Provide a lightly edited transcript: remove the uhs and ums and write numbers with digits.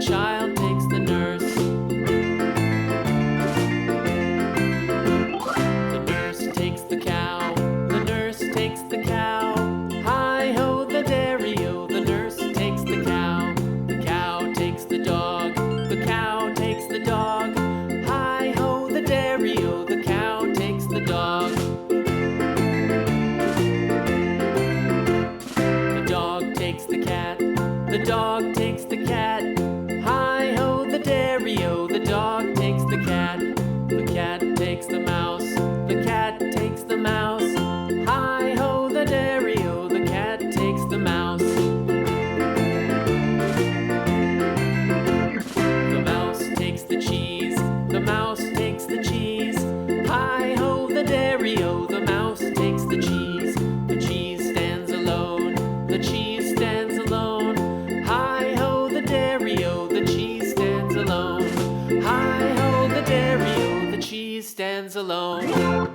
child takes the nurse. The nurse takes the cow. The nurse takes the cow. Hi-ho, the dairy-o. The nurse takes the cow. The cow takes the dog. The cow takes the dog. Hi-ho, the dairy-o. The cow takes the dog. The dog takes the cat. The dog takes the cat. Hi-ho, the dairy-o. The dog takes the cat. The cat takes the mouse. The cat takes the mouse. Hi-ho, the dairy-o. The cat takes the mouse. The mouse takes the cheese. The mouse takes the cheese. Hi-ho, the dairy-o. The mouse takes the cheese. The cheese stands alone. The cheese stands alone. Hi-ho, the dairy-o. The cheese stands alone. Hi-ho, the dairy-o. The cheese stands alone.